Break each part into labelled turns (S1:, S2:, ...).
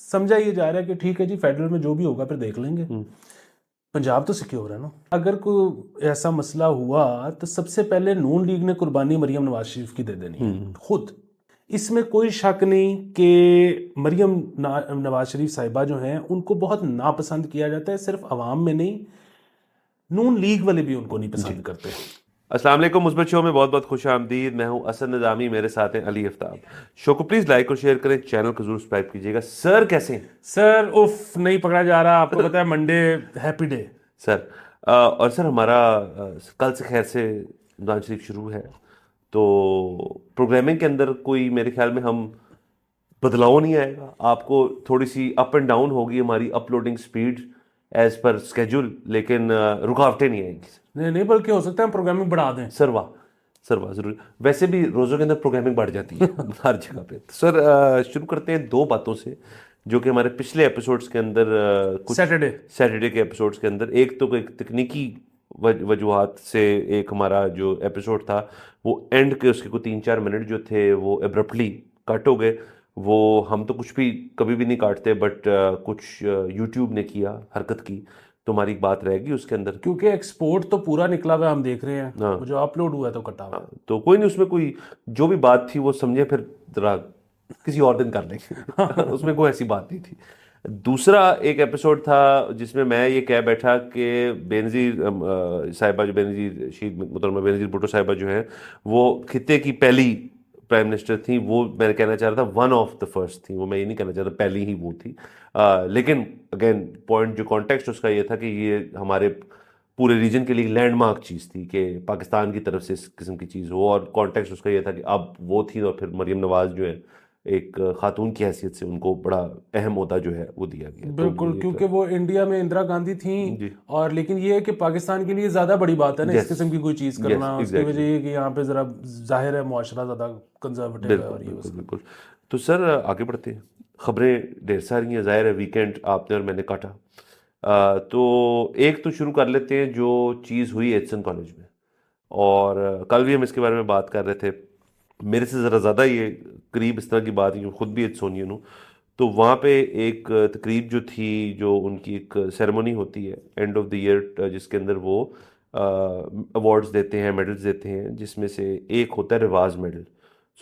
S1: سمجھا یہ جا رہا ہے کہ ٹھیک ہے جی فیڈرل میں جو بھی ہوگا پھر دیکھ لیں گے. پنجاب تو سیکیور ہے نا. اگر کوئی ایسا مسئلہ ہوا تو سب سے پہلے نون لیگ نے قربانی مریم نواز شریف کی دے دینی ہے خود. اس میں کوئی شک نہیں کہ مریم نواز شریف صاحبہ جو ہیں ان کو بہت ناپسند کیا جاتا ہے, صرف عوام میں نہیں, نون لیگ والے بھی ان کو نہیں پسند کرتے.
S2: السلام علیکم. مثبت شو میں بہت بہت خوش آمدید. میں ہوں اسد نظامی, میرے ساتھ ہیں علی افتاب. شو کو پلیز لائک اور شیئر کریں, چینل کو ضرور سبسکرائب کیجیے گا. سر کیسے ہیں؟
S1: سر اف نہیں پکڑا جا رہا, آپ کو پتا ہے منڈے ہیپی ڈے.
S2: سر اور سر ہمارا کل سے خیر سے رمضان شریف شروع ہے, تو پروگرامنگ کے اندر کوئی میرے خیال میں ہم بدلاؤ نہیں آئے گا. آپ کو تھوڑی سی اپ اینڈ ڈاؤن ہوگی ہماری uploading speed as per schedule, لیکن رکاوٹیں نہیں آئیں گی.
S1: نہیں بلکہ ہو سکتا ہے پروگرامنگ بڑھا دیں.
S2: سر واہ ضرور. ویسے بھی روزوں کے اندر پروگرامنگ بڑھ جاتی ہے ہر جگہ پہ. سر شروع کرتے ہیں دو باتوں سے جو کہ ہمارے پچھلے ایپیسوڈز کے اندر سیٹرڈے کے ایپیسوڈز کے اندر, ایک تو ایک تکنیکی وجوہات سے ایک ہمارا جو ایپیسوڈ تھا وہ اینڈ کے اس کے کوئی 3-4 منٹ جو تھے وہ ابرپٹلی کٹ ہو گئے. وہ ہم تو کچھ بھی کبھی بھی نہیں کاٹتے, بٹ کچھ یوٹیوب نے کیا حرکت کی تو ہماری بات رہے گی اس کے اندر,
S1: کیونکہ ایکسپورٹ تو پورا نکلا ہوا ہم دیکھ رہے ہیں, وہ جو اپلوڈ ہوا ہے تو کٹا ہوا.
S2: تو کوئی نہیں, اس میں کوئی جو بھی بات تھی وہ سمجھے, پھر ذرا کسی اور دن کر لیں گے اس میں کوئی ایسی بات نہیں تھی. دوسرا ایک ایپیسوڈ تھا جس میں میں یہ کہہ بیٹھا کہ بینظیر صاحبہ, جو بینظیر شہید محترمہ بینظیر بھٹو صاحبہ جو ہیں وہ خطے کی پہلی پرائم منسٹر تھیں. وہ میں کہنا چاہ رہا تھا ون آف دا فرسٹ تھیں, وہ میں یہ نہیں کہنا چاہتا پہلی ہی وہ تھی. لیکن اگین پوائنٹ جو کانٹیکسٹ اس کا یہ تھا کہ یہ ہمارے پورے ریجن کے لیے لینڈ مارک چیز تھی کہ پاکستان کی طرف سے اس قسم کی چیز ہو, اور کانٹیکسٹ اس کا یہ تھا کہ اب وہ تھی اور پھر مریم نواز جو ہے ایک خاتون کی حیثیت سے ان کو بڑا اہم عہدہ جو ہے وہ دیا گیا.
S1: بالکل, کیونکہ وہ انڈیا میں اندرا گاندھی تھیں, اور لیکن یہ ہے کہ پاکستان کے لیے زیادہ بڑی بات ہے نا اس قسم کی کوئی چیز کرنا. اس کی وجہ یہ کہ یہاں پہ ذرا ظاہر ہے معاشرہ زیادہ کنزرویٹو ہے. اور یہ
S2: بالکل. تو سر آگے بڑھتے ہیں. خبریں ڈھیر ساری ہیں, ظاہر ہے ویکینڈ آپ نے اور میں نے کاٹا. تو ایک تو شروع کر لیتے ہیں جو چیز ہوئی ایچسن کالج میں, اور کل بھی ہم اس کے بارے میں بات کر رہے تھے. میرے سے ذرا زیادہ یہ قریب اس طرح کی بات ہے, خود بھی ایچسونین ہوں. تو وہاں پہ ایک تقریب جو تھی, جو ان کی ایک سیریمونی ہوتی ہے اینڈ آف دی ایئر, جس کے اندر وہ ایوارڈز دیتے ہیں, میڈلز دیتے ہیں, جس میں سے ایک ہوتا ہے رواز میڈل.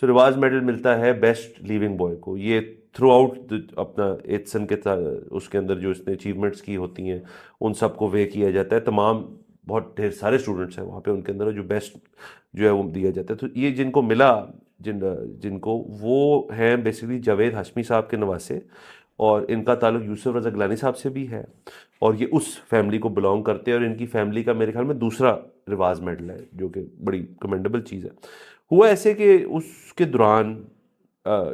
S2: سو رواز میڈل ملتا ہے بیسٹ لیونگ بوائے کو. یہ تھرو آؤٹ اپنا ایچسن کے اس کے اندر جو اس نے اچیومنٹس کی ہوتی ہیں ان سب کو وے کیا جاتا ہے. تمام بہت ڈھیر سارے اسٹوڈنٹس ہیں وہاں پہ, ان کے اندر جو بیسٹ جو ہے وہ دیا جاتا ہے. تو یہ جن کو ملا, جن کو, وہ ہیں بیسیکلی جاوید ہاشمی صاحب کے نواسے, اور ان کا تعلق یوسف رضا گیلانی صاحب سے بھی ہے, اور یہ اس فیملی کو بلانگ کرتے ہیں, اور ان کی فیملی کا میرے خیال میں دوسرا رواز میڈل ہے, جو کہ بڑی کمنڈیبل چیز ہے. ہوا ایسے کہ اس کے دوران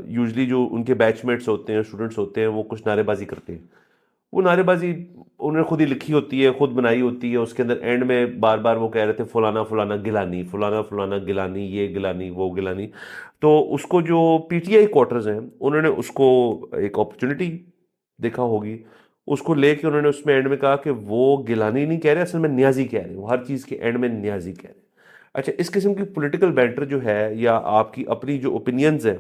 S2: یوزلی جو ان کے بیچ میٹس ہوتے ہیں, اسٹوڈنٹس ہوتے ہیں, وہ کچھ نعرے بازی کرتے ہیں. وہ نعرے بازی انہوں نے خود ہی لکھی ہوتی ہے, خود بنائی ہوتی ہے. اس کے اندر اینڈ میں بار بار وہ کہہ رہے تھے فلانا فلانا گیلانی, فلانا فلانا گیلانی, یہ گیلانی, وہ گیلانی. تو اس کو جو پی ٹی آئی کوارٹرز ہیں انہوں نے اس کو ایک اپرچونٹی دیکھا ہوگی, اس کو لے کے انہوں نے اس میں اینڈ میں کہا کہ وہ گیلانی نہیں کہہ رہے, اصل میں نیازی کہہ رہے ہیں. وہ ہر چیز کے اینڈ میں نیازی کہہ رہے ہیں. اچھا, اس قسم کی پولیٹیکل بینٹر جو ہے, یا آپ کی اپنی جو اوپینینز ہیں,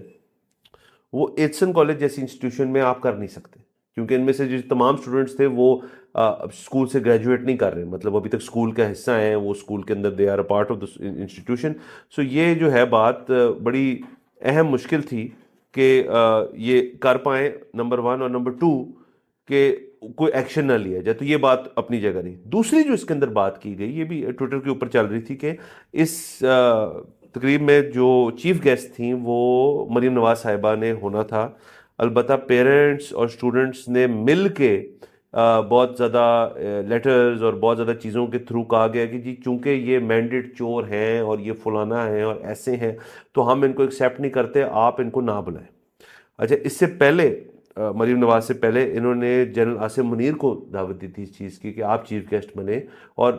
S2: وہ ایچسن کالج جیسی انسٹیٹیوشن میں آپ کر نہیں سکتے, کیونکہ ان میں سے جو تمام اسٹوڈنٹس تھے وہ اسکول سے گریجویٹ نہیں کر رہے, مطلب ابھی تک اسکول کا حصہ ہیں, وہ اسکول کے اندر they are a part of the institution. So یہ جو ہے بات بڑی اہم مشکل تھی کہ یہ کر پائیں, نمبر 1, اور نمبر 2 کہ کوئی ایکشن نہ لیا جائے. تو یہ بات اپنی جگہ رہی. دوسری جو اس کے اندر بات کی گئی, یہ بھی ٹویٹر کے اوپر چل رہی تھی, کہ اس تقریب میں جو چیف گیسٹ تھیں وہ مریم نواز صاحبہ نے ہونا تھا. البتہ پیرنٹس اور اسٹوڈنٹس نے مل کے بہت زیادہ لیٹرز اور بہت زیادہ چیزوں کے تھرو کہا گیا کہ جی چونکہ یہ مینڈیٹ چور ہیں اور یہ فلانا ہیں اور ایسے ہیں, تو ہم ان کو ایکسیپٹ نہیں کرتے, آپ ان کو نہ بلائیں. اچھا, اس سے پہلے مریم نواز سے پہلے انہوں نے جنرل عاصم منیر کو دعوت دی تھی اس چیز کی کہ آپ چیف گیسٹ بنے, اور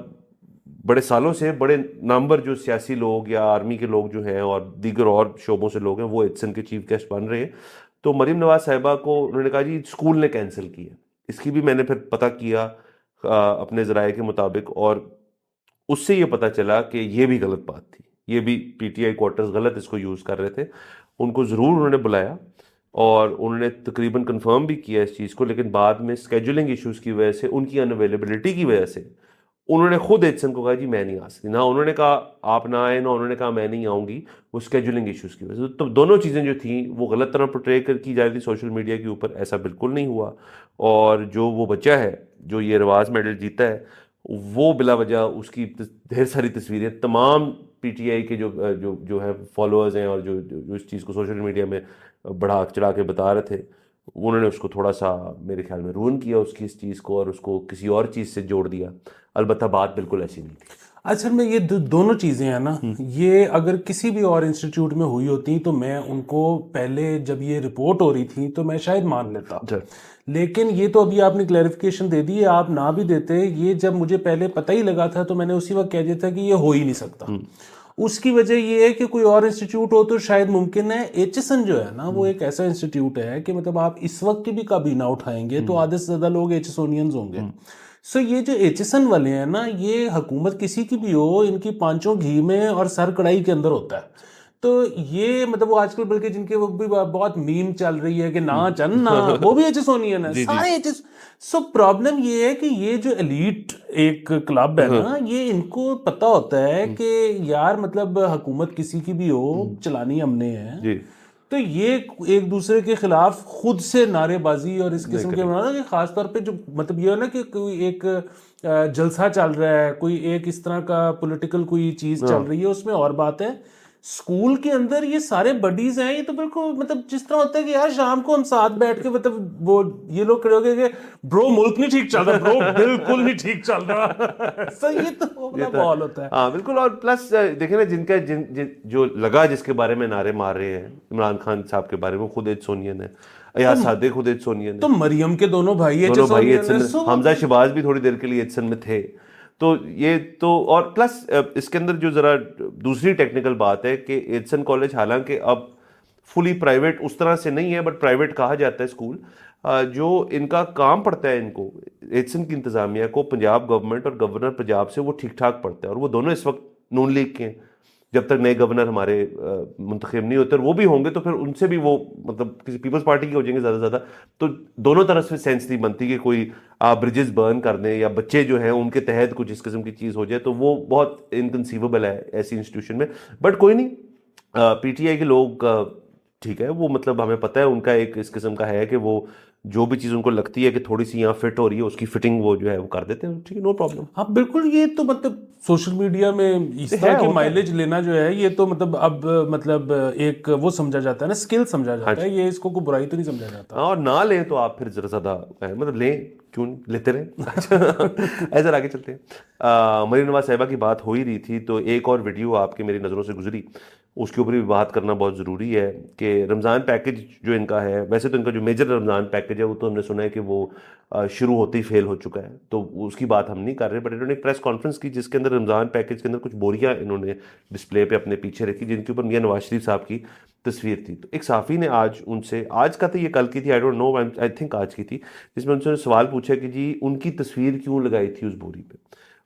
S2: بڑے سالوں سے بڑے نمبر جو سیاسی لوگ یا آرمی کے لوگ جو ہیں اور دیگر اور شعبوں سے لوگ ہیں وہ ایچسن کے چیف گیسٹ بن رہے ہیں. تو مریم نواز صاحبہ کو انہوں نے کہا جی اسکول نے کینسل کیا. اس کی بھی میں نے پھر پتہ کیا اپنے ذرائع کے مطابق, اور اس سے یہ پتہ چلا کہ یہ بھی غلط بات تھی, یہ بھی پی ٹی آئی کوارٹرز غلط اس کو یوز کر رہے تھے. ان کو ضرور انہوں نے بلایا, اور انہوں نے تقریباً کنفرم بھی کیا اس چیز کو, لیکن بعد میں اسکیجولنگ ایشوز کی وجہ سے, ان کی ان اویلیبلٹی کی وجہ سے انہوں نے خود ایچسن کو کہا جی میں نہیں آ سکتی. نہ انہوں نے کہا آپ نہ آئے, نہ انہوں نے کہا میں نہیں آؤں گی, وہ اسکیجولنگ ایشوز کی وجہ سے. تو دونوں چیزیں جو تھیں وہ غلط طرح پورٹرے کی جا رہی تھی سوشل میڈیا کے اوپر. ایسا بالکل نہیں ہوا. اور جو وہ بچہ ہے جو یہ رواز میڈل جیتا ہے, وہ بلا وجہ اس کی ڈھیر ساری تصویریں تمام پی ٹی آئی کے جو ہے فالوورز ہیں اور جو اس چیز کو سوشل میڈیا میں بڑھا چڑھا کے بتا رہے تھے, انہوں نے اس کو تھوڑا سا میرے خیال میں رون کیا اس کی اس چیز کو, اور اس کو کسی اور چیز سے جوڑ دیا. البتہ بات بالکل ایسی نہیں تھی.
S1: اصل میں یہ دونوں چیزیں ہیں نا, یہ اگر کسی بھی اور انسٹیٹیوٹ میں ہوئی ہوتی تو میں ان کو پہلے جب یہ رپورٹ ہو رہی تھی تو میں شاید مان لیتا, لیکن یہ تو ابھی آپ نے کلیریفیکیشن دے دی ہے, آپ نہ بھی دیتے, یہ جب مجھے پہلے پتہ ہی لگا تھا تو میں نے اسی وقت کہہ دیا تھا کہ یہ ہو ہی نہیں سکتا. اس کی وجہ یہ ہے کہ کوئی اور انسٹیٹیوٹ ہو تو شاید ممکن ہے. ایچ ایس این جو ہے نا وہ ایک ایسا انسٹیٹیوٹ ہے کہ مطلب آپ اس وقت بھی کابینہ اٹھائیں گے تو آدھے سے زیادہ لوگ ایچ ایس اونینز ہوں گے. سو یہ جو ایچ ایس این والے ہیں نا, یہ حکومت کسی کی بھی ہو, ان کی پانچوں گھی میں اور سر کڑائی کے اندر ہوتا ہے. تو یہ مطلب وہ آج کل بلکہ جن کے وہ بھی بہت میم چل رہی ہے کہ نہ چن نہ, وہ بھی ایچ ایس اونین ہے, سارے ایچ ایس. سو پرابلم یہ ہے کہ یہ جو ایلیٹ ایک کلب ہے نا, یہ ان کو پتہ ہوتا ہے کہ یار مطلب حکومت کسی کی بھی ہو, چلانی ہم نے ہے, تو یہ ایک دوسرے کے خلاف خود سے نعرے بازی اور اس قسم کے بنانا. کہ خاص طور پہ جو مطلب یہ ہے نا کہ کوئی ایک جلسہ چل رہا ہے, کوئی ایک اس طرح کا پولیٹیکل کوئی چیز چل رہی ہے, اس میں اور بات ہے. اسکول کے اندر یہ سارے بڈیز ہیں, یہ تو بالکل مطلب جس طرح ہوتا ہے کہ یار شام کو ہم ساتھ بیٹھ کے مطلب وہ یہ لوگ کھڑے ہو گئے کہ برو ملک نہیں ٹھیک چل رہا, برو بالکل نہیں ٹھیک چل رہا. سر یہ تو ماحول ہوتا ہے.
S2: ہاں بالکل. اور پلس دیکھیں نا, جن کا جو لگا جس کے بارے میں نعرے مار رہے ہیں, عمران خان صاحب کے بارے میں خود ایچ سونین ہے, ایاز صادق خود ایچ سونین ہے,
S1: تو مریم کے دونوں بھائی
S2: حمزہ شہباز بھی تھوڑی دیر کے لیے ایچ میں تھے. تو یہ تو, اور پلس اس کے اندر جو ذرا دوسری ٹیکنیکل بات ہے کہ ایچسن کالج حالانکہ اب فلی پرائیویٹ اس طرح سے نہیں ہے, بٹ پرائیویٹ کہا جاتا ہے اسکول, جو ان کا کام پڑتا ہے ان کو ایچسن کی انتظامیہ کو پنجاب گورنمنٹ اور گورنر پنجاب سے وہ ٹھیک ٹھاک پڑتا ہے. اور وہ دونوں اس وقت نون لیگ کے ہیں, جب تک نئے گورنر ہمارے منتخب نہیں ہوتے, اور وہ بھی ہوں گے تو پھر ان سے بھی وہ مطلب کسی پیپلز پارٹی کے ہو جائیں گے زیادہ سے زیادہ. تو دونوں طرف سے سینس نہیں بنتی کہ کوئی آپ برجز برن کر دیں یا بچے جو ہیں ان کے تحت کچھ اس قسم کی چیز ہو جائے, تو وہ بہت انکنسیویبل ہے ایسی انسٹیٹیوشن میں. بٹ کوئی نہیں, پی ٹی آئی کے لوگ ٹھیک ہے, وہ مطلب ہمیں پتہ ہے ان کا ایک اس قسم کا ہے کہ وہ جو بھی چیز ان کو لگتی ہے کہ تھوڑی سی یہاں فٹ ہو رہی ہے اس کی فٹنگ وہ جو ہے وہ کر دیتے ہیں, ٹھیک ہے, نو پرابلم.
S1: ہاں بالکل. یہ تو مطلب سوشل میڈیا میں اس طرح کی مائلیج لینا جو ہے, یہ تو مطلب اب مطلب ایک وہ سمجھا جاتا ہے نا, اسکل سمجھا جاتا ہے, یہ اس کو کوئی برائی تو نہیں سمجھا جاتا.
S2: اور نہ لیں تو آپ پھر ذرا زیادہ مطلب لیں, کیوں لیتے رہیں. ایسا آگے چلتے ہیں. مریم نواز صاحبہ کی بات ہو ہی رہی تھی, تو ایک اور ویڈیو آپ کے میری نظروں سے گزری, اس کے اوپر بھی بات کرنا بہت ضروری ہے کہ رمضان پیکج جو ان کا ہے, ویسے تو ان کا جو میجر رمضان پیکج ہے وہ تو ہم نے سنا ہے کہ وہ شروع ہوتے ہی فیل ہو چکا ہے, تو اس کی بات ہم نہیں کر رہے. بٹ انہوں نے ایک پریس کانفرنس کی جس کے اندر رمضان پیکج کے اندر کچھ بوریاں انہوں نے ڈسپلے پہ اپنے پیچھے رکھی, جن کے اوپر میاں نواز شریف صاحب کی تصویر تھی. تو ایک صحافی نے آج ان سے, آج کا تھا یہ کل کی تھی, I don't know, I think آج کی تھی, جس میں ان سے سوال پوچھا کہ جی ان کی تصویر کیوں لگائی تھی اس بوری پہ.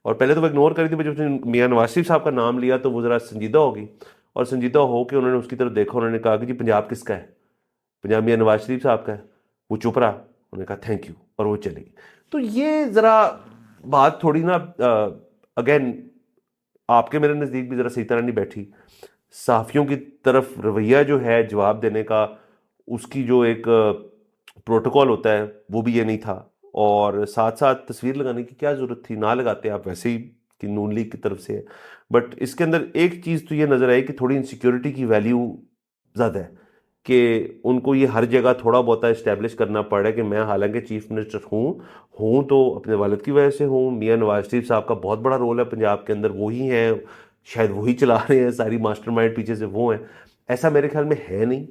S2: اور پہلے تو وہ اگنور کری تھی, جب میاں نواز شریف صاحب کا نام لیا تو وہ ذرا سنجیدہ ہو گئی, اور سنجیدہ ہو کے انہوں نے اس کی طرف دیکھا, انہوں نے کہا کہ جی پنجاب کس کا ہے, پنجاب میاں نواز شریف صاحب کا ہے. وہ چپ رہا, انہوں نے کہا تھینک یو, اور وہ چلے گئی. تو یہ ذرا بات تھوڑی نا اگین آپ کے میرے نزدیک بھی ذرا صحیح طرح نہیں بیٹھی. صحافیوں کی طرف رویہ جو ہے جواب دینے کا, اس کی جو ایک پروٹوکول ہوتا ہے وہ بھی یہ نہیں تھا, اور ساتھ ساتھ تصویر لگانے کی کیا ضرورت تھی, نہ لگاتے آپ, ویسے ہی کہ نون لیگ کی طرف سے ہے. بٹ اس کے اندر ایک چیز تو یہ نظر آئی کہ تھوڑی انسیکیورٹی کی ویلیو زیادہ ہے, کہ ان کو یہ ہر جگہ تھوڑا بہت اسٹیبلش کرنا پڑ رہا ہے کہ میں حالانکہ چیف منسٹر ہوں تو اپنے والد کی وجہ سے ہوں. میاں نواز شریف صاحب کا بہت بڑا رول ہے پنجاب کے اندر, وہی ہیں, شاید وہی چلا رہے ہیں, ساری ماسٹر مائنڈ پیچھے سے وہ ہیں. ایسا میرے خیال میں ہے نہیں,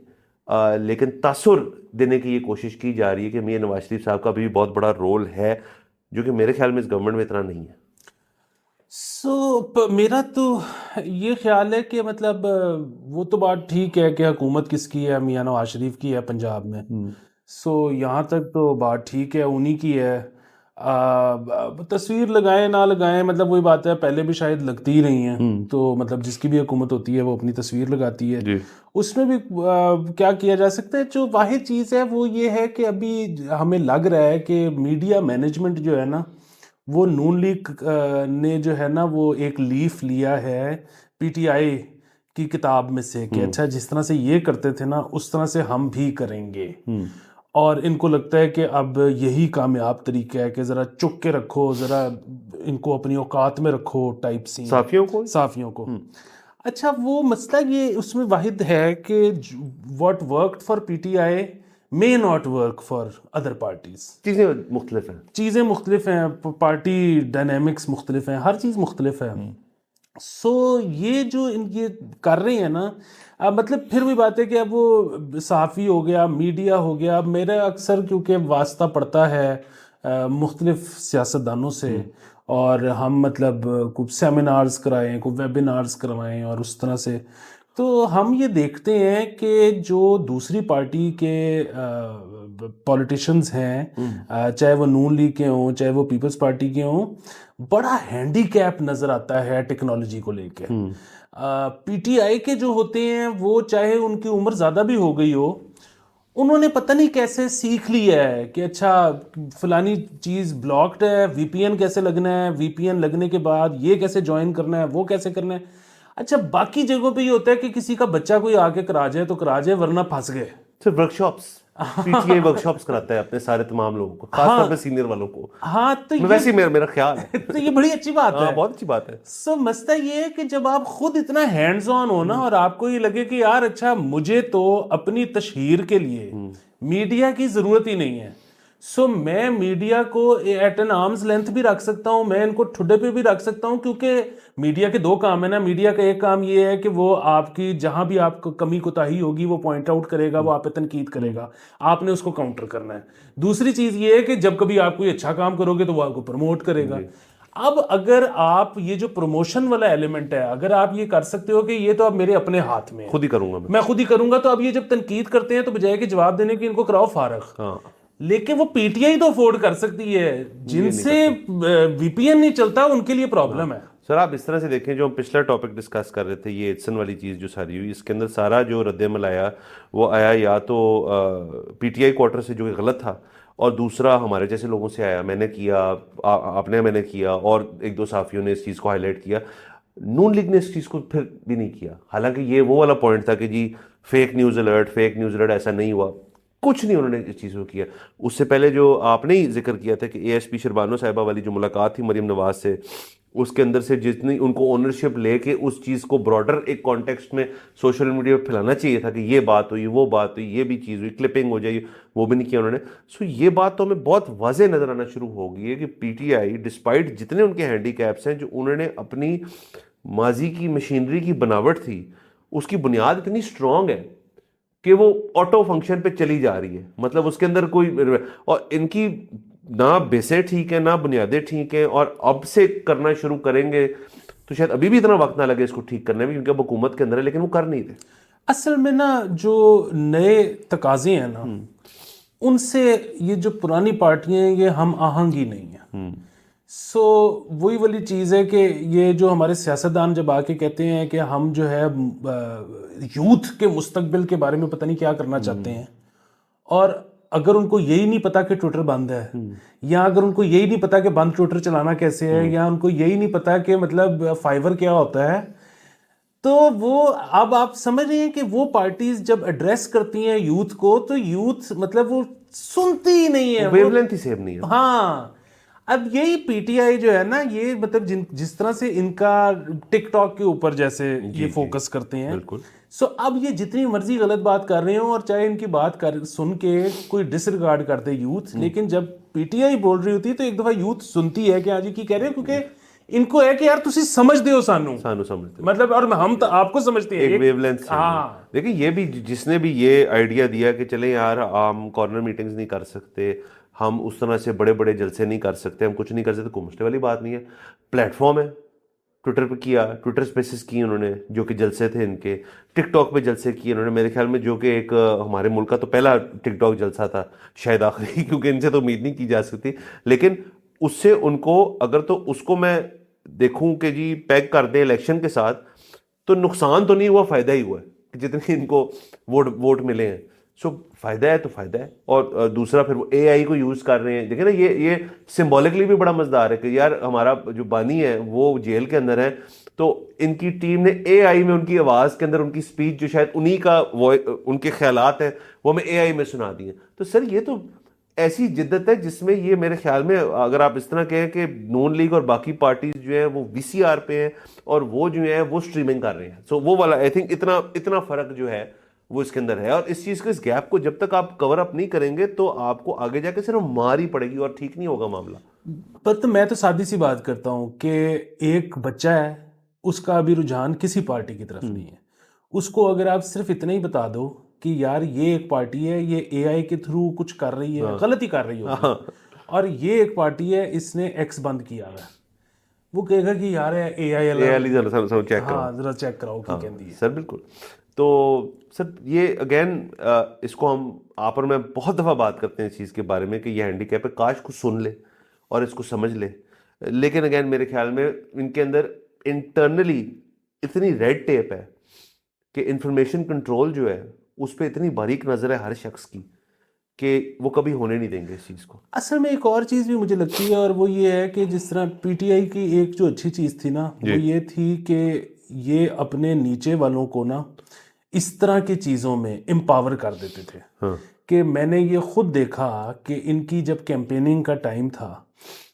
S2: لیکن تاثر دینے کی یہ کوشش کی جا رہی ہے کہ میاں نواز شریف صاحب کا بھی بہت بڑا رول ہے, جو کہ میرے خیال میں اس گورنمنٹ میں اتنا نہیں ہے.
S1: میرا تو یہ خیال ہے کہ مطلب وہ تو بات ٹھیک ہے کہ حکومت کس کی ہے, میاں نواز شریف کی ہے پنجاب میں, یہاں تک تو بات ٹھیک ہے, انہی کی ہے. تصویر لگائیں نہ لگائیں مطلب وہی بات ہے, پہلے بھی شاید لگتی ہی نہیں ہیں, تو مطلب جس کی بھی حکومت ہوتی ہے وہ اپنی تصویر لگاتی ہے. اس میں بھی کیا کیا جا سکتا ہے, جو واحد چیز ہے وہ یہ ہے کہ ابھی ہمیں لگ رہا ہے کہ میڈیا مینجمنٹ جو ہے نا وہ نون لیگ نے جو ہے نا وہ ایک لیف لیا ہے پی ٹی آئی کی کتاب میں سے کہ اچھا جس طرح سے یہ کرتے تھے نا اس طرح سے ہم بھی کریں گے, اور ان کو لگتا ہے کہ اب یہی کامیاب طریقہ ہے کہ ذرا چک کے رکھو, ذرا ان کو اپنی اوقات میں رکھو ٹائپ سی صحافیوں کو. اچھا وہ مسئلہ یہ اس میں واحد ہے کہ what worked for P T I may not work for other parties. چیزیں مختلف ہیں, پارٹی ڈائنامکس مختلف ہیں, ہر چیز مختلف ہے. سو یہ جو یہ کر رہے ہیں نا, مطلب پھر بھی بات ہے کہ اب وہ صحافی ہو گیا, میڈیا ہو گیا, اب میرا اکثر کیونکہ واسطہ پڑتا ہے مختلف سیاستدانوں سے, اور ہم مطلب کوئی سیمینارز کرائیں, کوئی ویبینارز کروائیں, اور اس طرح سے تو ہم یہ دیکھتے ہیں کہ جو دوسری پارٹی کے پولیٹیشنز ہیں, چاہے وہ نون لیگ کے ہوں چاہے وہ پیپلز پارٹی کے ہوں, بڑا ہینڈی کیپ نظر آتا ہے ٹیکنالوجی کو لے کے. پی ٹی آئی کے جو ہوتے ہیں وہ چاہے ان کی عمر زیادہ بھی ہو گئی ہو, انہوں نے پتہ نہیں کیسے سیکھ لیا ہے کہ اچھا فلانی چیز بلاکڈ ہے, وی پی این کیسے لگنا ہے, وی پی این لگنے کے بعد یہ کیسے جوائن کرنا ہے, وہ کیسے کرنا ہے. اچھا باقی جگہوں پہ یہ ہوتا ہے کہ کسی کا بچہ کوئی آ کے کرا جائے تو کرا جائے, ورنہ پھنس گئے.
S2: صرف work shops P T I work shops کراتا ہے اپنے سارے تمام لوگوں کو, خاص طور پہ سینئر والوں کو.
S1: ہاں تو
S2: ویسے میرا خیال ہے
S1: تو یہ بڑی اچھی بات ہے,
S2: بہت اچھی بات ہے.
S1: سو مسئلہ یہ ہے کہ جب آپ خود اتنا ہینڈز آن ہو نا, اور آپ کو یہ لگے کہ یار اچھا مجھے تو اپنی تشہیر کے لیے میڈیا کی ضرورت ہی نہیں ہے, سو میں میڈیا کو ایٹ این آرمز لینتھ بھی رکھ سکتا ہوں, میں ان کو ٹھڈے پہ بھی رکھ سکتا ہوں, کیونکہ میڈیا کے دو کام ہیں نا. میڈیا کا ایک کام یہ ہے کہ وہ آپ کی جہاں بھی آپ کو کمی کوتاہی ہوگی وہ پوائنٹ آؤٹ کرے گا, وہ آپ پہ تنقید کرے گا, آپ نے اس کو کاؤنٹر کرنا ہے. دوسری چیز یہ ہے کہ جب کبھی آپ کوئی اچھا کام کرو گے تو وہ آپ کو پروموٹ کرے گا. اب اگر آپ یہ جو پروموشن والا ایلیمنٹ ہے, اگر آپ یہ کر سکتے ہو کہ یہ تو اب میرے اپنے ہاتھ میں
S2: خود ہی کروں گا,
S1: میں خود ہی کروں گا, تو اب یہ جب تنقید کرتے ہیں تو بجائے کہ جواب دینے کے ان کو کراؤ فارغ. لیکن وہ پی ٹی آئی تو افورڈ کر سکتی ہے, جن سے وی پی این نہیں چلتا ان کے لیے پرابلم ہے.
S2: سر آپ اس طرح سے دیکھیں, جو ہم پچھلا ٹاپک ڈسکس کر رہے تھے, یہ ایڈسن والی چیز جو ساری ہوئی, اس کے اندر سارا جو رد عمل آیا وہ آیا یا تو پی ٹی آئی کوارٹر سے جو کہ غلط تھا, اور دوسرا ہمارے جیسے لوگوں سے آیا, میں نے کیا, میں نے کیا, اور ایک دو صحافیوں نے اس چیز کو ہائی لائٹ کیا. نون لیگ نے اس چیز کو پھر بھی نہیں کیا, حالانکہ یہ وہ والا پوائنٹ تھا کہ جی فیک نیوز الرٹ, ایسا نہیں ہوا, کچھ نہیں انہوں نے اس چیز کو کیا. اس سے پہلے جو آپ نے ذکر کیا تھا کہ اے ایس پی شربانو صاحبہ والی جو ملاقات تھی مریم نواز سے, اس کے اندر سے جتنی ان کو اونرشپ لے کے اس چیز کو براڈر ایک کانٹیکسٹ میں سوشل میڈیا پہ پھیلانا چاہیے تھا کہ یہ بات ہوئی, وہ بات ہوئی, یہ بھی چیز ہوئی, کلپنگ ہو جائے, وہ بھی نہیں کیا انہوں نے. سو یہ بات تو ہمیں بہت واضح نظر آنا شروع ہو گئی ہے کہ پی ٹی آئی ڈسپائٹ جتنے ان کے ہینڈی کیپس ہیں, جو انہوں نے اپنی ماضی کی مشینری کی بناوٹ تھی اس کی بنیاد اتنی اسٹرانگ ہے کہ وہ آٹو فنکشن پہ چلی جا رہی ہے. مطلب اس کے اندر کوئی, اور ان کی نہ بیسیں ٹھیک ہیں نہ بنیادیں ٹھیک ہیں, اور اب سے کرنا شروع کریں گے تو شاید ابھی بھی اتنا وقت نہ لگے اس کو ٹھیک کرنے میں, کیونکہ اب حکومت کے اندر ہے, لیکن وہ کر نہیں رہے.
S1: اصل میں نا جو نئے تقاضے ہیں نا ان سے یہ جو پرانی پارٹیاں ہیں یہ ہم آہنگ ہی نہیں ہیں. سو وہی والی چیز ہے کہ یہ جو ہمارے سیاستدان جب آ کے کہتے ہیں کہ ہم جو ہے یوتھ کے مستقبل کے بارے میں پتہ نہیں کیا کرنا چاہتے ہیں, اور اگر ان کو یہی نہیں پتا کہ ٹویٹر بند ہے, یا اگر ان کو یہی نہیں پتا کہ بند ٹویٹر چلانا کیسے ہے, یا ان کو یہی نہیں پتا کہ مطلب فائبر کیا ہوتا ہے, تو وہ اب آپ سمجھ رہے ہیں کہ وہ پارٹیز جب ایڈریس کرتی ہیں یوتھ کو تو یوتھ مطلب وہ سنتی ہی نہیں ہے,
S2: ویو لینتھ ہی سیم نہیں ہے.
S1: ہاں اب یہی پی ٹی آئی جو ہے نا, یہ مطلب جس طرح سے ان کا ٹک ٹاک کے اوپر جیسے یہ فوکس کرتے ہیں, سو اب یہ جتنی مرضی غلط بات کر رہے ہوں, اور چاہے ان کی بات سن کے کوئی ڈس ریگارڈ کرتے یوتھ, لیکن جب پی ٹی آئی بول رہی ہوتی ہے تو ایک دفعہ یوتھ سنتی ہے کہ ہاں جی کی کہہ رہے ہیں, کیونکہ ان کو ہے کہ یار تسی سمجھ دے ہو سانو
S2: سمجھتے
S1: مطلب, اور ہم تو آپ کو سمجھتے ہیں
S2: ایک ویو لینتھ. دیکھیں یہ بھی جس نے بھی یہ آئیڈیا دیا کہ چلیں یار ہم کارنر میٹنگز نہیں کر سکتے, ہم اس طرح سے بڑے بڑے جلسے نہیں کر سکتے, ہم کچھ نہیں کر سکتے, کوئی مسئلے والی بات نہیں ہے. پلیٹ فارم ہے, ٹویٹر پہ کیا, ٹویٹر اسپیسز کی انہوں نے جو کہ جلسے تھے ان کے, ٹک ٹاک پہ جلسے کیے انہوں نے, میرے خیال میں جو کہ ایک ہمارے ملک کا تو پہلا ٹک ٹاک جلسہ تھا شاید آخری, کیونکہ ان سے تو امید نہیں کی جا سکتی, لیکن اس سے ان کو اگر تو اس کو میں دیکھوں کہ جی پیک کر دیں الیکشن کے ساتھ تو نقصان تو نہیں ہوا, فائدہ ہی ہوا ہے کہ جتنے ان کو ووٹ ملے ہیں. سو فائدہ ہے تو فائدہ ہے. اور دوسرا پھر وہ اے آئی کو یوز کر رہے ہیں. دیکھیں نا یہ سمبولکلی بھی بڑا مزدار ہے کہ یار ہمارا جو بانی ہے وہ جیل کے اندر ہے, تو ان کی ٹیم نے اے آئی میں ان کی آواز کے اندر ان کی سپیچ جو شاید انہی کا ان کے خیالات ہیں وہ ہمیں اے آئی میں سنا دی ہیں. تو سر یہ تو ایسی جدت ہے جس میں یہ میرے خیال میں اگر آپ اس طرح کہیں کہ نون لیگ اور باقی پارٹیز جو ہیں وہ وی سی آر پہ ہیں اور وہ جو ہیں وہ اسٹریمنگ کر رہے ہیں. سو وہ والا آئی تھنک اتنا فرق جو ہے وہ اس کے اندر ہے. اور اس چیز کو, اس گیپ کو جب تک آپ کور اپ نہیں کریں گے تو آپ کو آگے جا کے صرف مار ہی پڑے گی اور ٹھیک نہیں ہوگا معاملہ.
S1: پر میں تو سادی سی بات کرتا ہوں کہ ایک بچہ ہے, اس کا ابھی رجحان کسی پارٹی کی طرف نہیں ہے. اس کو اگر آپ صرف اتنا ہی بتا دو کہ یار یہ ایک پارٹی ہے, یہ اے آئی کے تھرو کچھ کر رہی ہے, غلطی کر رہی ہوگی, اور یہ ایک پارٹی ہے اس نے ایکس بند کیا ہے, وہ کہے گا کہ یار اے آئی ذرا چیک کراؤ کی کہندی ہے.
S2: سر بالکل. تو سر یہ اگین اس کو آپ اور میں بہت دفعہ بات کرتے ہیں اس چیز کے بارے میں کہ یہ ہینڈی کیپ ہے, کاش کو سن لے اور اس کو سمجھ لے. لیکن اگین میرے خیال میں ان کے اندر انٹرنلی اتنی ریڈ ٹیپ ہے کہ انفارمیشن کنٹرول جو ہے اس پہ اتنی باریک نظر ہے ہر شخص کی کہ وہ کبھی ہونے نہیں دیں گے اس چیز کو.
S1: اصل میں ایک اور چیز بھی مجھے لگتی ہے, اور وہ یہ ہے کہ جس طرح پی ٹی آئی کی ایک جو اچھی چیز تھی نا, وہ یہ تھی کہ یہ اپنے نیچے والوں کو نا اس طرح کی چیزوں میں امپاور کر دیتے تھے. کہ میں نے یہ خود دیکھا کہ ان کی جب کیمپیننگ کا ٹائم تھا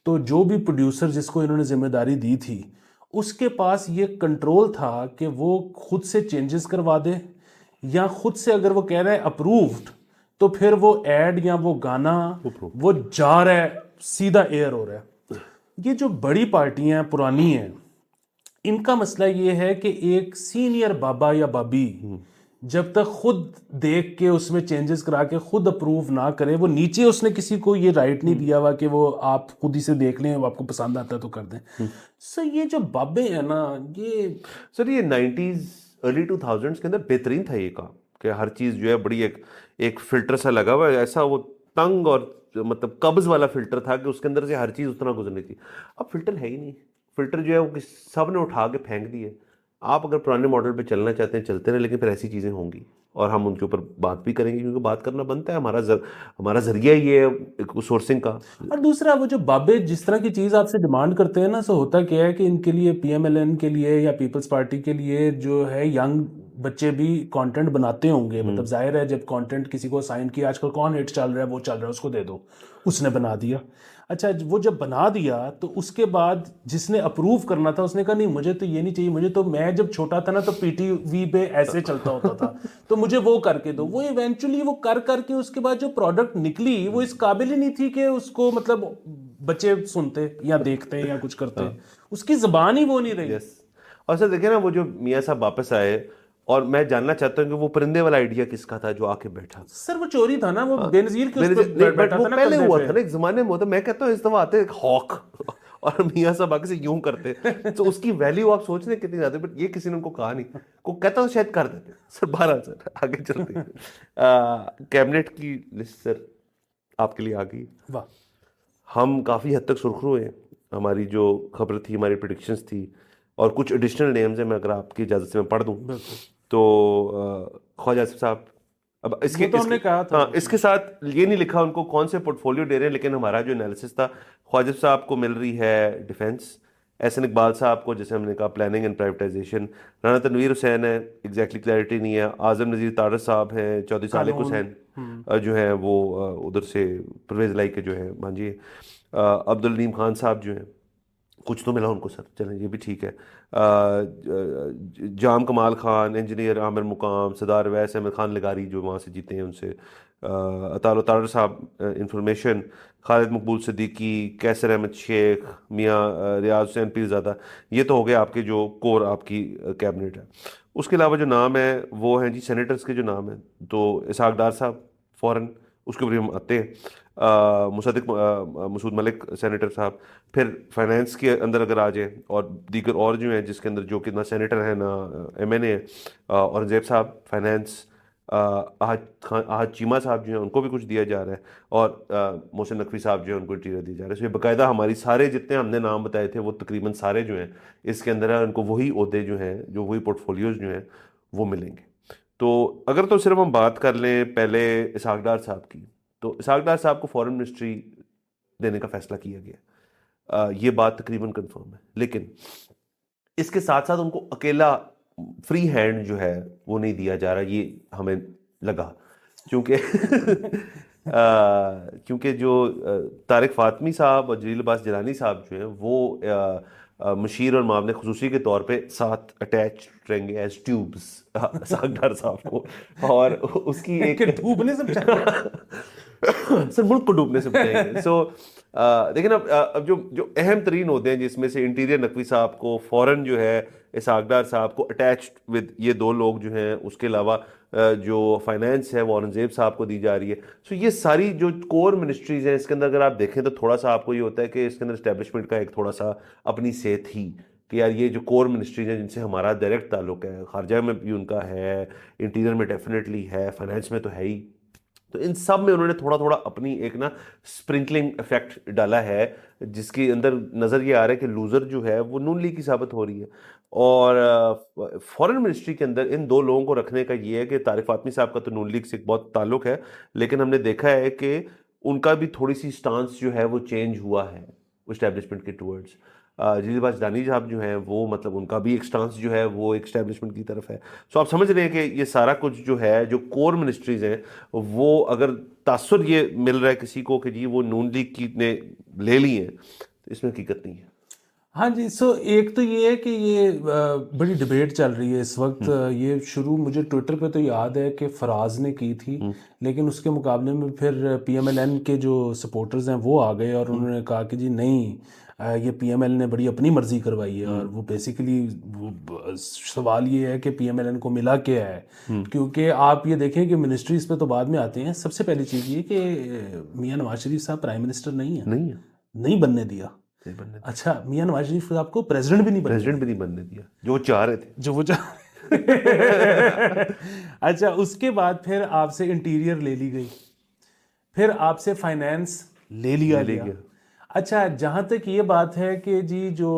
S1: تو جو بھی پروڈیوسر جس کو انہوں نے ذمہ داری دی تھی اس کے پاس یہ کنٹرول تھا کہ وہ خود سے چینجز کروا دے, یا خود سے اگر وہ کہہ رہا ہے اپرووڈ تو پھر وہ ایڈ یا وہ گانا وہ جا رہا ہے سیدھا ایئر ہو رہا ہے. یہ جو بڑی پارٹیاں ہیں پرانی ہیں, ان کا مسئلہ یہ ہے کہ ایک سینئر بابا یا بابی جب تک خود دیکھ کے اس میں چینجز کرا کے خود اپروو نہ کرے, وہ نیچے اس نے کسی کو یہ رائٹ نہیں دیا ہوا کہ وہ آپ خود ہی سے دیکھ لیں, وہ آپ کو پسند آتا ہے تو کر دیں. سر یہ جو بابے ہیں نا, یہ
S2: سر یہ 90s ارلی 2000s کے اندر بہترین تھا یہ کام کہ ہر چیز جو ہے بڑی ایک فلٹر سا لگا ہوا ہے, ایسا وہ تنگ اور مطلب قبض والا فلٹر تھا کہ اس کے اندر سے ہر چیز اتنا گزرنی تھی. اب فلٹر ہے ہی نہیں. فلٹر جو ہے وہ سب نے اٹھا کے پھینک دیے. آپ اگر پرانے ماڈل پہ چلنا چاہتے ہیں چلتے رہیں, لیکن پھر ایسی چیزیں ہوں گی اور ہم ان کے اوپر بات بھی کریں گے کیونکہ بات کرنا بنتا ہے, ہمارا ذریعہ یہ ہے سورسنگ کا.
S1: اور دوسرا وہ جو بابے جس طرح کی چیز آپ سے ڈیمانڈ کرتے ہیں نا, سو ہوتا کیا ہے کہ ان کے لیے پی ایم ایل این کے لیے یا پیپلز پارٹی کے لیے جو ہے ینگ بچے بھی کانٹینٹ بناتے ہوں گے. مطلب ظاہر ہے جب کانٹینٹ کسی کو اسائن کیا, آج کل کون ہٹ چل رہا ہے وہ چل رہا ہے اس کو دے دو, اس نے بنا دیا. اچھا وہ جب بنا دیا تو اس کے بعد جس نے اپروو کرنا تھا اس نے کہا نہیں مجھے تو یہ نہیں چاہیے, مجھے تو میں جب چھوٹا تھا نا تو پی ٹی وی پہ ایسے چلتا ہوتا تھا تو مجھے وہ کر کے دو. وہ ایونچولی وہ کر کے اس کے بعد جو پروڈکٹ نکلی وہ اس قابل ہی نہیں تھی کہ اس کو مطلب بچے سنتے یا دیکھتے یا کچھ کرتے, اس کی زبان ہی وہ نہیں رہی.
S2: اور سر دیکھیں نا وہ جو میاں صاحب واپس آئے, اور میں جاننا چاہتا ہوں کہ وہ پرندے والا آئیڈیا کس کا تھا جو آ کے بیٹھا.
S1: سر وہ چوری تھا نا, وہ بے نظیر کے اس پہ بیٹھا تھا نا,
S2: پہلے ہوا تھا نا ایک زمانے میں ہوتا. میں کہتا ہوں اس دفعہ آتے ہاک اور میاں صاحب آگے سے یوں کرتے تو اس کی ویلیو آپ سوچ رہے کتنی زیادہ, بٹ یہ کسی نے ان کو کہا نہیں. کو کہتا ہوں شاید کر دیتے. سر 12 سر آگے چلتے ہیں. کیبنٹ کی لسٹ سر آپ کے لیے آ گئی. ہم کافی حد تک سرخرو ہیں. ہماری جو خبر تھی, ہماری پریڈکشنز تھی, اور کچھ ایڈیشنل نیمز ہیں. میں اگر آپ کی اجازت سے میں پڑھ دوں تو خواجہ آصف صاحب, اب اس کے ساتھ یہ نہیں لکھا ان کو کون سے پورٹ فولیو دے رہے ہیں, لیکن ہمارا جو انالیسس تھا, خواجہ صاحب کو مل رہی ہے ڈیفینس, احسن اقبال صاحب کو جیسے ہم نے کہا planning and privatisation, Rana Tanveer Hussain ہے ایگزیکٹلی کلیئرٹی نہیں ہے, اعظم نذیر طارق صاحب ہیں, چودھری صالح حسین جو ہیں وہ ادھر سے پرویز لائی کے جو ہے مانجی, عبدالعلیم خان صاحب جو ہیں کچھ تو ملا ان کو سر, چلیں یہ بھی ٹھیک ہے, جام کمال خان, انجینئر عامر مقام, سردار ویس احمد خان لگاری جو وہاں سے جیتے ہیں ان سے, اطال طارق صاحب انفارمیشن, خالد مقبول صدیقی, کیسر احمد شیخ, میاں ریاض حسین پیرزادہ. یہ تو ہو گیا آپ کے جو کور آپ کی کیبنٹ ہے. اس کے علاوہ جو نام ہے وہ ہیں جی سینیٹرز کے جو نام ہیں, تو اسحاق ڈار صاحب فوراً اس کے اوپر ہم آتے ہیں, مصدق مسعود ملک سینیٹر صاحب. پھر فائنینس کے اندر اگر آ جائیں اور دیگر اور جو ہیں جس کے اندر جو کہ نہ سینیٹر ہیں نہ ایم این اے, اورنگزیب صاحب فائنینس, احد چیمہ صاحب جو ہیں ان کو بھی کچھ دیا جا رہا ہے, اور محسن نقوی صاحب جو ہیں ان کو انٹیریئر دیا جا رہا ہے. یہ باقاعدہ ہماری سارے جتنے ہم نے نام بتائے تھے وہ تقریباً سارے جو ہیں اس کے اندر ہیں, ان کو وہی عہدے جو ہیں, جو وہی پورٹ فولیوز جو ہیں وہ ملیں گے. تو اگر تو صرف ہم بات کر لیں پہلے اسحاق ڈار صاحب کی, تو اسحاق ڈار صاحب کو فارن منسٹری دینے کا فیصلہ کیا گیا, یہ بات تقریباً کنفرم ہے. لیکن اس کے ساتھ ساتھ ان کو اکیلا فری ہینڈ جو ہے وہ نہیں دیا جا رہا, یہ ہمیں لگا, کیونکہ جو طارق فاطمی صاحب اور جلیل عباس جیلانی صاحب جو ہیں وہ مشیر اور معاون خصوصی کے طور پہ ساتھ اٹیچ رہیں گے ایز ٹیوبس اسحاق ڈار صاحب کو, اور اس کی ایک
S1: ڈوبنے سے
S2: سر ملک کو ڈوبنے سے بچائیں گے. سو لیکن اب جو اہم ترین ہوتے ہیں جس میں سے انٹیریئر نقوی صاحب کو فوراً جو ہے اسحاق ڈار صاحب کو اٹیچڈ ود یہ دو لوگ جو ہیں, اس کے علاوہ جو فائنینس ہے وہ اورنگزیب صاحب کو دی جا رہی ہے. سو یہ ساری جو کور منسٹریز ہیں اس کے اندر اگر آپ دیکھیں تو تھوڑا سا آپ کو یہ ہوتا ہے کہ اس کے اندر اسٹیبلشمنٹ کا ایک تھوڑا سا اپنی سے تھی کہ یار یہ جو کور منسٹریز ہیں جن سے ہمارا ڈائریکٹ تعلق ہے, خارجہ میں بھی ان کا ہے, انٹیریئر میں ڈیفینیٹلی ہے, فائنینس میں تو ہے ہی, تو ان سب میں انہوں نے تھوڑا تھوڑا اپنی ایک نا اسپرنکلنگ افیکٹ ڈالا ہے, جس کے اندر نظر یہ آ رہا ہے کہ لوزر جو ہے وہ نون لیگ کی ثابت ہو رہی ہے. اور فارن منسٹری کے اندر ان دو لوگوں کو رکھنے کا یہ ہے کہ طارق فاطمی صاحب کا تو نون لیگ سے بہت تعلق ہے, لیکن ہم نے دیکھا ہے کہ ان کا بھی تھوڑی سی سٹانس جو ہے وہ چینج ہوا ہے اسٹیبلشمنٹ کے ٹورڈز. جلیل عباس جیلانی صاحب جو ہیں وہ مطلب ان کا بھی ایک سٹانس جو ہے وہ ایک اسٹیبلشمنٹ کی طرف ہے. سو آپ سمجھ رہے ہیں کہ یہ سارا کچھ جو ہے جو کور منسٹریز ہیں وہ اگر تاثر یہ مل رہا ہے کسی کو کہ جی وہ نون لیگ کی نے لے لی ہیں, تو اس میں حقیقت نہیں ہے.
S1: ہاں جی. سو ایک تو یہ ہے کہ یہ بڑی ڈبیٹ چل رہی ہے اس وقت. یہ شروع مجھے ٹویٹر پہ تو یاد ہے کہ فراز نے کی تھی, لیکن اس کے مقابلے میں پھر پی ایم ایل این کے جو سپورٹرز ہیں وہ آ گئے اور انہوں نے کہا کہ جی نہیں, یہ پی ایم ایل نے بڑی اپنی مرضی کروائی ہے. اور وہ بیسیکلی سوال یہ ہے کہ پی ایم ایل این کو ملا کیا ہے, کیونکہ آپ یہ دیکھیں کہ منسٹریز پہ تو بعد میں آتے ہیں. سب سے پہلی چیز یہ کہ میاں نواز شریف صاحب پرائم منسٹر نہیں بننے دیا. اچھا, میاں نواز شریف صاحب کو پریزیڈنٹ بھی نہیں
S2: بننے دیا جو وہ چاہ رہے تھے.
S1: اچھا, اس کے بعد پھر آپ سے انٹیریئر لے لی گئی, پھر آپ سے فائنینس لے لیا گیا. اچھا, جہاں تک یہ بات ہے کہ جی جو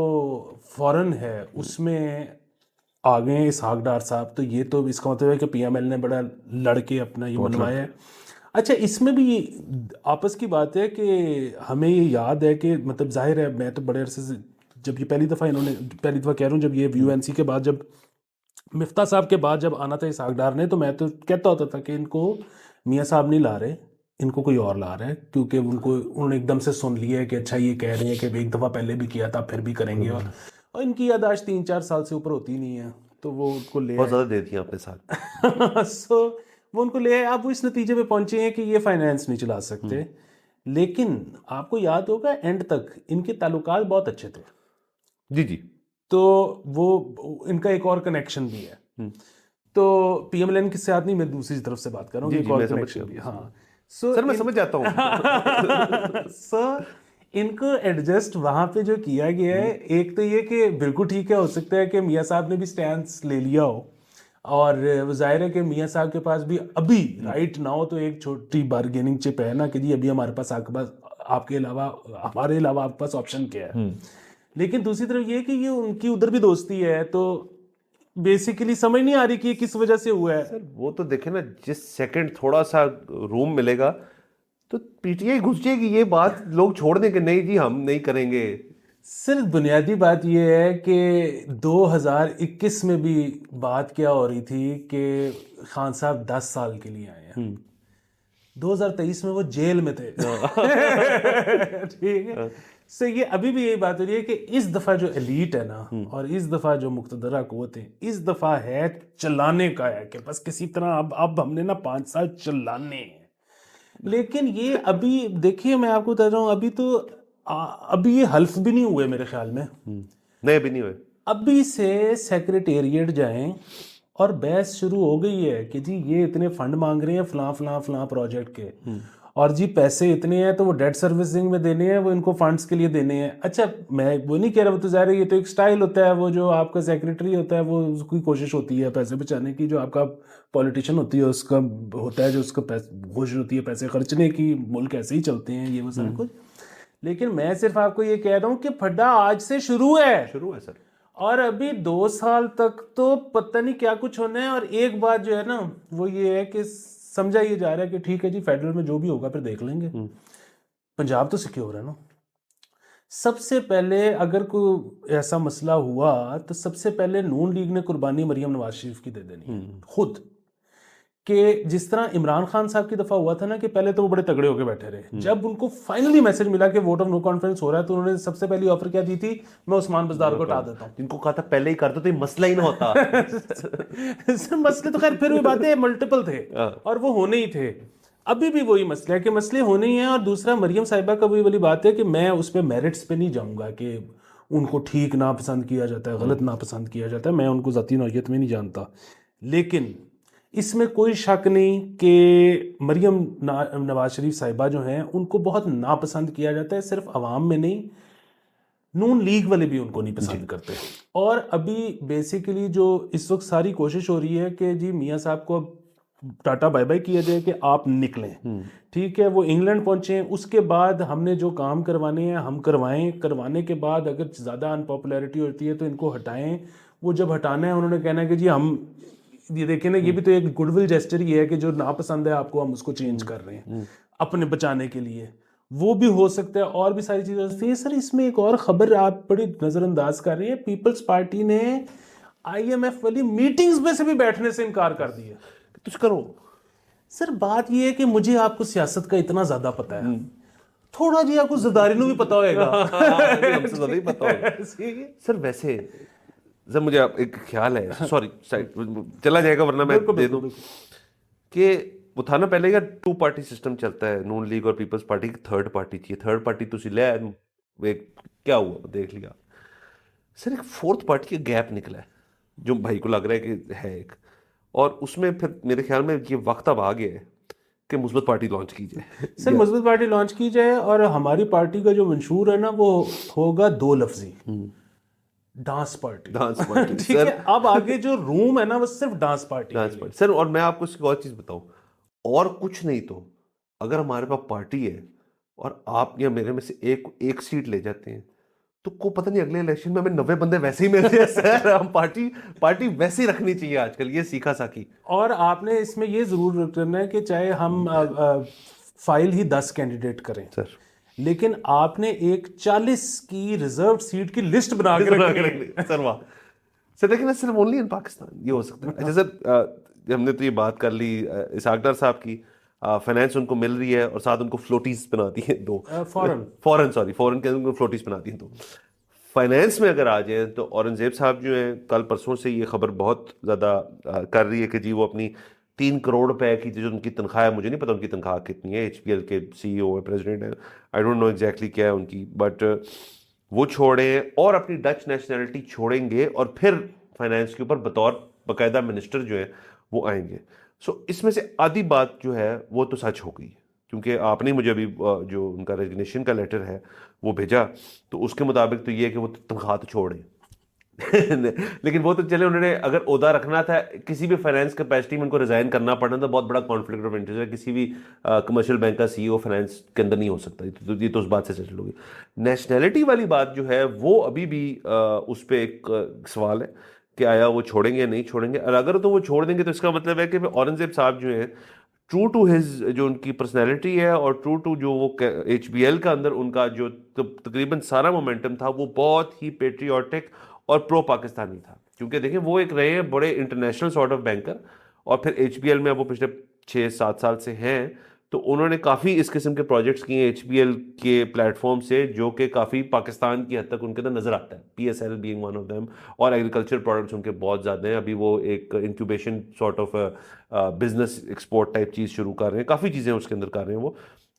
S1: فورن ہے اس میں آ گئے اسحاق ڈار صاحب, تو یہ تو اس کا مطلب ہے کہ پی ایم ایل نے بڑا لڑ کے اپنا یہ منوایا ہے. اچھا, اس میں بھی آپس کی بات ہے کہ ہمیں یہ یاد ہے کہ مطلب ظاہر ہے میں تو بڑے عرصے سے, جب یہ پہلی دفعہ کہہ رہا ہوں جب یہ ویو این سی کے بعد جب مفتاح صاحب کے بعد جب آنا تھا اسحاق ڈار نے, تو میں تو کہتا ہوتا تھا کہ ان کو میاں صاحب نہیں لا رہے, ان کو کوئی اور لا رہا ہے, کیونکہ انہوں نے ایک دم سے سن لیا ہے کہ اچھا یہ کہہ رہے ہیں کہ ایک دفعہ پہلے بھی کیا تھا پھر بھی کریں گے, اور ان کی یاداشت 3-4 سال سے اوپر ہوتی نہیں ہے, تو وہ ان کو لے
S2: بہت زیادہ دے دیا اپنے ساتھ.
S1: سو وہ ان کو لے آئے. اب وہ اس نتیجے پہ پہنچے ہیں کہ یہ فائنینس نہیں چلا سکتے. لیکن آپ کو یاد ہوگا اینڈ تک ان کے تعلقات بہت اچھے تھے.
S2: جی.
S1: تو وہ ان کا ایک اور کنیکشن بھی ہے. تو پی ایم ایل این کے ساتھ نہیں, میں دوسری طرف سے بات کر رہا ہوں, ایک اور کنیکشن بھی. ہاں
S2: سر میں سمجھ جاتا ہوں.
S1: سو ان کو ایڈجسٹ وہاں پہ جو کیا گیا ہے, ایک تو یہ کہ بالکل ٹھیک ہے, ہو سکتا ہے کہ میاں صاحب نے بھی سٹینس لے لیا ہو, اور ظاہر ہے کہ میاں صاحب کے پاس بھی ابھی رائٹ نہ ہو تو ایک چھوٹی بارگیننگ چپ ہے نا کہ جی ابھی ہمارے پاس آپ کے علاوہ ہمارے علاوہ آپ کے پاس آپشن کیا ہے. لیکن دوسری طرف یہ کہ یہ ان کی ادھر بھی دوستی ہے, تو بیسیکلی سمجھ نہیں آ رہی کہ یہ کس وجہ سے ہوا ہے.
S2: سر وہ تو دیکھیں نا, جس سیکنڈ تھوڑا سا روم ملے گا تو پی ٹی آئی گھس جائے گی. یہ بات لوگ چھوڑ دیں کہ نہیں جی ہم نہیں کریں گے.
S1: صرف بنیادی بات یہ ہے کہ 2021 میں بھی بات کیا ہو رہی تھی کہ خان صاحب 10 سال کے لیے آئے ہیں, 2023 میں وہ جیل میں تھے. ٹھیک ہے. سو یہ ابھی بھی یہی بات ہو رہی ہے کہ اس دفعہ جو ایلیٹ ہے نا, اور اس دفعہ جو مقتدرہ قوت ہے, اس دفعہ ہے چلانے کا ہے کہ بس کسی طرح اب ہم نے نا 5 سال چلانے ہیں. لیکن یہ ابھی دیکھیے, میں آپ کو بتا رہا ہوں, ابھی یہ حلف بھی نہیں ہوئے میرے خیال میں.
S2: نہیں ابھی نہیں ہوئے.
S1: ابھی سے سیکریٹریٹ جائیں اور بحث شروع ہو گئی ہے کہ جی یہ اتنے فنڈ مانگ رہے ہیں فلاں فلاں فلاں پروجیکٹ کے, اور جی پیسے اتنے ہیں تو وہ ڈیٹ سروسنگ میں دینے ہیں, وہ ان کو فنڈز کے لیے دینے ہیں. اچھا میں وہ نہیں کہہ رہا, وہ تو ظاہر ہے یہ تو ایک سٹائل ہوتا ہے, وہ جو آپ کا سیکریٹری ہوتا ہے وہ اس کی کوشش ہوتی ہے پیسے بچانے کی, جو آپ کا پولیٹیشین ہوتی ہے اس کا ہوتا ہے جو اس کا کوشش ہوتی ہے پیسے خرچنے کی, ملک ایسے ہی چلتے ہیں یہ وہ سارا کچھ. لیکن میں صرف آپ کو یہ کہہ رہا ہوں کہ پھڈا آج سے شروع ہے
S2: سر.
S1: اور ابھی 2 سال تک تو پتہ نہیں کیا کچھ ہونا ہے. اور ایک بات جو ہے نا وہ یہ ہے کہ سمجھا یہ جا رہا ہے کہ ٹھیک ہے جی فیڈرل میں جو بھی ہوگا پھر دیکھ لیں گے, پنجاب تو سیکیور ہے نا. سب سے پہلے اگر کوئی ایسا مسئلہ ہوا تو سب سے پہلے نون لیگ نے قربانی مریم نواز شریف کی دے دینی ہے خود. کہ جس طرح عمران خان صاحب کی دفعہ ہوا تھا نا کہ پہلے تو وہ بڑے تگڑے ہو کے بیٹھے رہے, جب ان کو فائنلی میسج ملا کہ ووٹ آف نو کانفیڈنس ہو رہا ہے تو انہوں نے سب سے پہلی آفر کیا دی تھی, میں عثمان بزدار کو ہٹا دیتا ہوں.
S2: جن کو کہا تھا پہلے ہی کر دو تو یہ مسئلہ ہی نہ ہوتا.
S1: سر مسئلے تو خیر پھر بھی باتیں ملٹیپل تھے اور وہ ہونے ہی تھے. ابھی بھی وہی مسئلہ ہے کہ مسئلے ہونے ہی ہیں. اور دوسرا مریم صاحبہ کا وہی والی بات ہے کہ میں اس پہ میرٹس پہ نہیں جاؤں گا کہ ان کو ٹھیک ناپسند کیا جاتا ہے, غلط ناپسند کیا جاتا ہے, میں ان کو ذاتی نوعیت میں نہیں جانتا. لیکن اس میں کوئی شک نہیں کہ مریم نواز شریف صاحبہ جو ہیں ان کو بہت ناپسند کیا جاتا ہے, صرف عوام میں نہیں, نون لیگ والے بھی ان کو نہیں پسند کرتے. اور ابھی بیسیکلی جو اس وقت ساری کوشش ہو رہی ہے کہ جی میاں صاحب کو ٹاٹا بائی بائی کیا جائے کہ آپ نکلیں, ٹھیک ہے وہ انگلینڈ پہنچیں, اس کے بعد ہم نے جو کام کروانے ہیں ہم کروائیں, کروانے کے بعد اگر زیادہ انپاپولیرٹی ہوتی ہے تو ان کو ہٹائیں. وہ جب ہٹانا ہے انہوں نے کہنا ہے کہ جی ہم یہ دیکھیں نا, یہ بھی تو ایک گڈ ول جیسچر ہی ہے کہ جو ناپسند ہے آپ کو ہم اس کو چینج کر رہے ہیں اپنے بچانے کے لیے. وہ بھی ہو سکتا ہے اور بھی ساری چیزیں ہو سکتی ہیں. سر اس میں ایک اور خبر آپ بڑی نظر انداز کر رہی ہیں, پیپلز پارٹی نے آئی ایم ایف والی میٹنگز میں سے بھی بیٹھنے سے انکار کر دیا.
S2: کچھ کرو
S1: سر بات یہ ہے کہ مجھے آپ کو سیاست کا اتنا زیادہ پتا ہے, تھوڑا جی آپ کو زرداری نو بھی پتا ہوئے گا.
S2: ہم سے زیادہ ہی پتا ہوگا سر. ویسے سر مجھے ایک خیال ہے, سوری چلا جائے گا ورنہ میں دے دوں, کہ وہ تھا نا پہلے کا 2 پارٹی سسٹم چلتا ہے, نون لیگ اور پیپلز پارٹی کی 3rd پارٹی چاہیے. 3rd پارٹی تو لے کیا ہوا دیکھ لیا. سر ایک 4th پارٹی کا گیپ نکلا ہے جو بھائی کو لگ رہا ہے کہ ہے ایک, اور اس میں پھر میرے خیال میں یہ وقت اب آ گیا ہے کہ مثبت پارٹی لانچ کی جائے.
S1: سر مثبت پارٹی لانچ کی جائے, اور ہماری پارٹی کا جو منشور ہے نا وہ ہوگا 2 لفظی, ڈانس پارٹی. ٹھیک ہے, اب آگے جو روم ہے نا وہ صرف ڈانس پارٹی.
S2: سر اور میں آپ کو اس کی اور چیز بتاؤں, اور کچھ نہیں تو اگر ہمارے پاس پارٹی ہے اور آپ یا میرے میں سے ایک سیٹ لے جاتے ہیں تو کو پتہ نہیں اگلے الیکشن میں ہمیں 90 بندے ویسے ہی ملتے ہیں. سر ہم پارٹی ویسی رکھنی چاہیے آج کل, یہ سیکھا ساکی.
S1: اور آپ نے اس میں یہ ضرور کرنا ہے کہ چاہے ہم فائل ہی 10 کینڈیڈیٹ کریں سر, لیکن آپ نے ایک 40 کی ریزرو سیٹ کی لسٹ بنا کے رکھنی.
S2: سر واہ سر, لیکن صرف اونلی ان پاکستان یہ ہو سکتا ہے. اچھا سر ہم نے تو یہ بات کر لی اسحاق ڈار صاحب کی, فائنینس ان کو مل رہی ہے اور ساتھ ان کو فلوٹیز بناتی ہیں 2 فورن کے ان کو فلوٹیز بناتی ہیں 2. فائنینس میں اگر آ جائیں تو اورنگزیب صاحب جو ہیں کل پرسوں سے یہ خبر بہت زیادہ کر رہی ہے کہ جی وہ اپنی 3 کروڑ روپے کی جو ان کی تنخواہ ہے, مجھے نہیں پتا ان کی تنخواہ کتنی ہے, HPL کے CEO ہے, پریزیڈنٹ ہے, آئی ڈونٹ نو ایگزیکٹلی کیا ہے ان کی, بٹ وہ چھوڑیں اور اپنی ڈچ نیشنلٹی چھوڑیں گے اور پھر فائنینس کے اوپر بطور باقاعدہ منسٹر جو ہیں وہ آئیں گے. سو اس میں سے آدھی بات جو ہے وہ تو سچ ہو گئی, کیونکہ آپ نے مجھے ابھی جو ان کا ریزگنیشن کا لیٹر ہے وہ بھیجا, تو اس کے مطابق تو یہ ہے کہ وہ تنخواہ تو چھوڑیں. لیکن وہ تو چلے, انہوں نے اگر عہدہ رکھنا تھا کسی بھی فائنینس کیپیسٹی میں ان کو ریزائن کرنا پڑنا تھا, بہت بڑا کانفلکٹ آف انٹرسٹ ہے. کسی بھی کمرشل بینک کا CEO فائنینس کے اندر نہیں ہو سکتا, یہ تو اس بات سے سیٹل ہوگی. نیشنلٹی والی بات جو ہے وہ ابھی بھی اس پہ ایک سوال ہے کہ آیا وہ چھوڑیں گے یا نہیں چھوڑیں گے. اور اگر تو وہ چھوڑ دیں گے تو اس کا مطلب ہے کہ اورنگزیب صاحب جو ہیں ٹرو ٹو ہز جو ان کی پرسنالٹی ہے اور ٹرو ٹو جو وہ HBL کا اندر ان کا جو تقریباً سارا مومنٹم تھا وہ بہت ہی پیٹریوٹک اور پرو پاکستانی تھا. کیونکہ دیکھیں وہ ایک رہے ہیں بڑے انٹرنیشنل سارٹ آف بینکر, اور پھر HBL میں اب وہ پچھلے 6-7 سال سے ہیں, تو انہوں نے کافی اس قسم کے پروجیکٹس کیے HBL کے پلیٹ فارم سے جو کہ کافی پاکستان کی حد تک ان کے اندر نظر آتا ہے, PSL being one of them, اور ایگریکلچر پروڈکٹس ان کے بہت زیادہ ہیں. ابھی وہ ایک incubation sort of business export type چیز شروع کر رہے ہیں, کافی چیزیں اس کے اندر کر رہے ہیں وہ.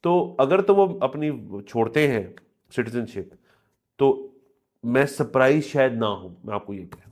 S2: تو اگر تو وہ اپنی چھوڑتے ہیں سٹیزن شپ تو میں سرپرائز شاید نہ ہوں, میں آپ کو یہ کہوں.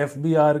S1: FBR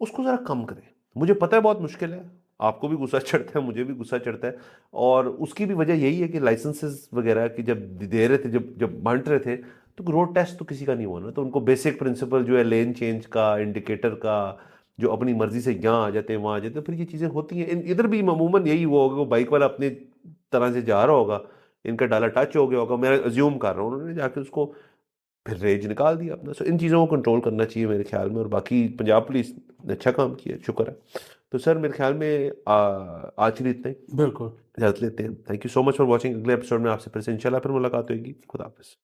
S2: اس کو ذرا کم کریں. مجھے پتہ ہے بہت مشکل ہے, آپ کو بھی غصہ چڑھتا ہے, مجھے بھی غصہ چڑھتا ہے, اور اس کی بھی وجہ یہی ہے کہ لائسنسز وغیرہ کی جب دے رہے تھے, جب بانٹ رہے تھے, تو روڈ ٹیسٹ تو کسی کا نہیں ہوا نا, تو ان کو بیسک پرنسپل جو ہے لین چینج کا, انڈیکیٹر کا, جو اپنی مرضی سے یہاں آ جاتے ہیں وہاں آ جاتے ہیں, پھر یہ چیزیں ہوتی ہیں. ادھر بھی عموماً یہی ہوا ہوگا, وہ بائک والا اپنی طرح سے جا رہا ہوگا, ان کا ڈالا ٹچ ہو گیا ہوگا, میں ازیوم کر رہا ہوں, انہوں نے جا کے اس کو پھر ریج نکال دیا اپنا. سو ان چیزوں کو کنٹرول کرنا چاہیے میرے خیال میں, اور باقی پنجاب پولیس نے اچھا کام کیا, شکر ہے. تو سر میرے خیال میں آج کے لیے اتنا ہی,
S1: بالکل.
S2: اجازت لیتے ہیں. Thank you so much for watching. اگلے ایپیسوڈ میں آپ سے پھر سے انشاءاللہ پھر ملاقات ہوگی. خدا حافظ.